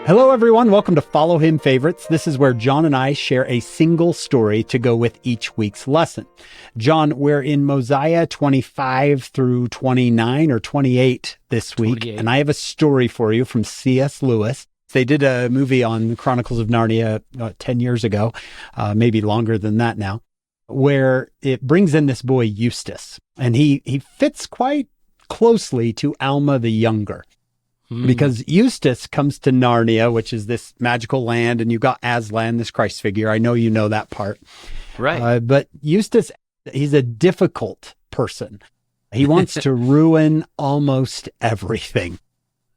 Hello, everyone. Welcome to Follow Him Favorites. This is where John and I share a single story to go with each week's lesson. John, we're in Mosiah 25 through 29 or 28 this week, 28. And I have a story for you from C.S. Lewis. They did a movie on the Chronicles of Narnia 10 years ago, maybe longer than that now, where it brings in this boy Eustace, and he fits quite closely to Alma the Younger. Because Eustace comes to Narnia, which is this magical land, and you've got Aslan, this Christ figure. I know you know that part. Right. But Eustace, he's a difficult person. He wants to ruin almost everything.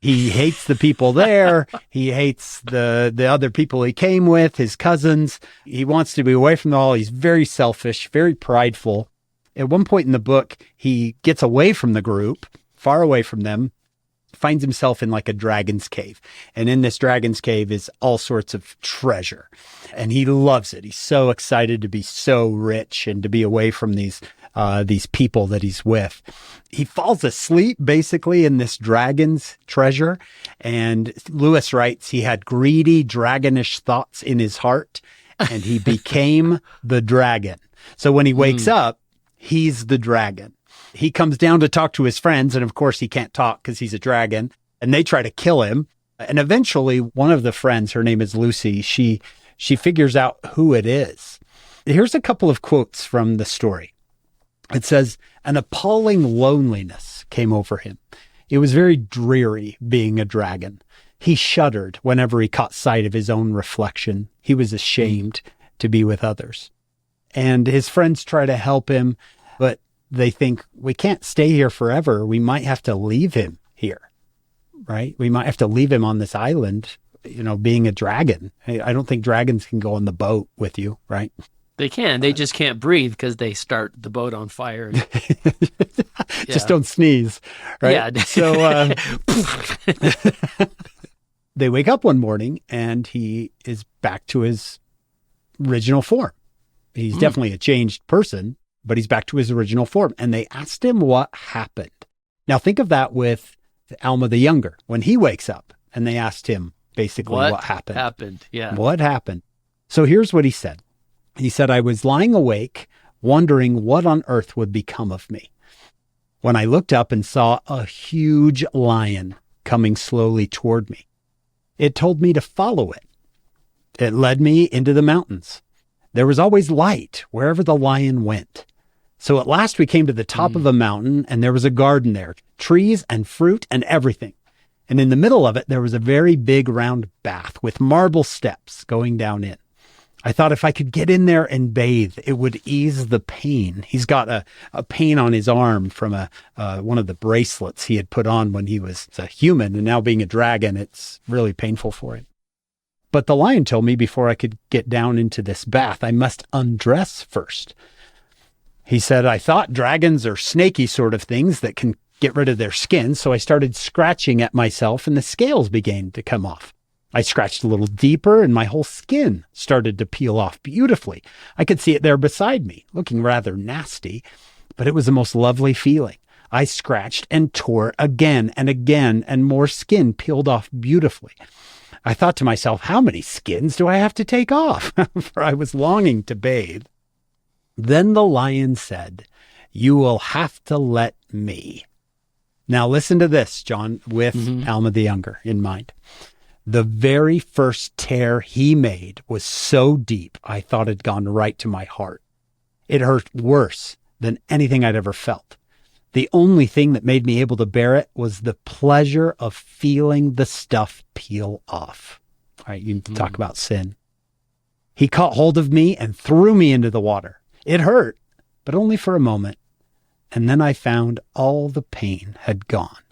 He hates the people there. He hates the other people he came with, his cousins. He wants to be away from them all. He's very selfish, very prideful. At one point in the book, he gets away from the group, far away from them, finds himself in like a dragon's cave. And in this dragon's cave is all sorts of treasure. And he loves it. He's so excited to be so rich and to be away from these people that he's with. He falls asleep basically in this dragon's treasure. And Lewis writes, he had greedy, dragonish thoughts in his heart, and he became the dragon. So when he wakes up, he's the dragon. He comes down to talk to his friends, and of course he can't talk because he's a dragon, and they try to kill him. And eventually one of the friends, her name is Lucy, she figures out who it is. Here's a couple of quotes from the story. It says, "An appalling loneliness came over him. It was very dreary being a dragon. He shuddered whenever he caught sight of his own reflection. He was ashamed to be with others." And his friends try to help him, but they think, we can't stay here forever. We might have to leave him here, right? We might have to leave him on this island, being a dragon. I don't think dragons can go on the boat with you, right? They can. They just can't breathe because they start the boat on fire. Just don't sneeze, right? Yeah. So they wake up one morning and he is back to his original form. He's definitely a changed person, but he's back to his original form. And they asked him what happened. Now think of that with Alma the Younger. When he wakes up and they asked him basically what happened. Yeah. What happened? So here's what he said. He said, "I was lying awake, wondering what on earth would become of me, when I looked up and saw a huge lion coming slowly toward me. It told me to follow it. It led me into the mountains. There was always light wherever the lion went. So at last we came to the top of a mountain, and there was a garden there, trees and fruit and everything. And in the middle of it, there was a very big round bath with marble steps going down in. I thought if I could get in there and bathe, it would ease the pain." He's got a pain on his arm from one of the bracelets he had put on when he was a human, and now being a dragon, it's really painful for him. "But the lion told me before I could get down into this bath, I must undress first. He said, I thought dragons are snaky sort of things that can get rid of their skin, so I started scratching at myself and the scales began to come off. I scratched a little deeper and my whole skin started to peel off beautifully. I could see it there beside me, looking rather nasty, but it was the most lovely feeling. I scratched and tore again and again, and more skin peeled off beautifully. I thought to myself, how many skins do I have to take off? For I was longing to bathe. Then the lion said, you will have to let me. Now listen to this, John, with Alma the Younger in mind. The very first tear he made was so deep, I thought it had gone right to my heart. It hurt worse than anything I'd ever felt. The only thing that made me able to bear it was the pleasure of feeling the stuff peel off. All right, you talk about sin. He caught hold of me and threw me into the water. It hurt, but only for a moment. And then I found all the pain had gone.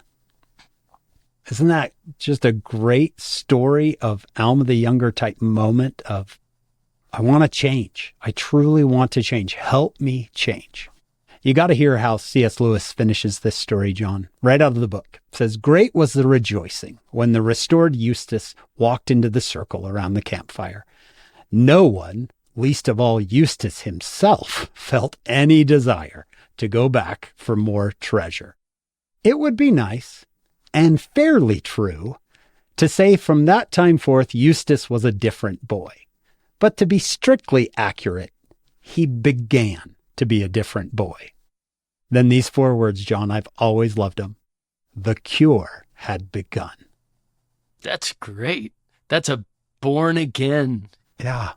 Isn't that just a great story of Alma the Younger type moment of, I want to change. I truly want to change. Help me change. You got to hear how C.S. Lewis finishes this story, John, right out of the book. It says, great was the rejoicing when the restored Eustace walked into the circle around the campfire. No one, least of all Eustace himself, felt any desire to go back for more treasure. It would be nice and fairly true To say from that time forth, Eustace was a different boy. But to be strictly accurate, he began to be a different boy. Then these 4 words, John, I've always loved them. The cure had begun. That's great. That's a born again. Yeah,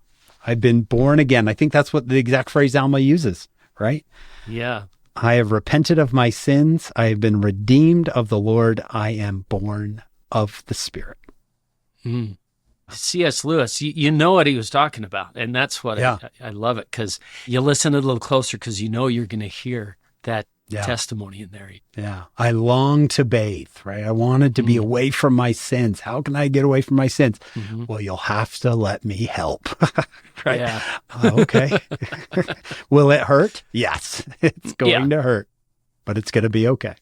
I've been born again. I think that's what the exact phrase Alma uses, right? Yeah. I have repented of my sins. I have been redeemed of the Lord. I am born of the Spirit. C.S. Lewis, you know what he was talking about. And that's what I love it, because you listen a little closer because you know you're going to hear that testimony in there. Yeah. I long to bathe, right? I wanted to be away from my sins. How can I get away from my sins? Well, you'll have to let me help. Right? Yeah. Okay. Will it hurt? Yes, it's going to hurt, but it's going to be okay.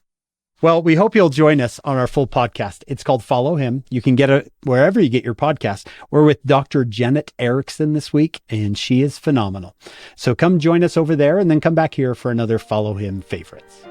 Well, we hope you'll join us on our full podcast. It's called Follow Him. You can get it wherever you get your podcast. We're with Dr. Janet Erickson this week, and she is phenomenal. So come join us over there and then come back here for another Follow Him Favorites.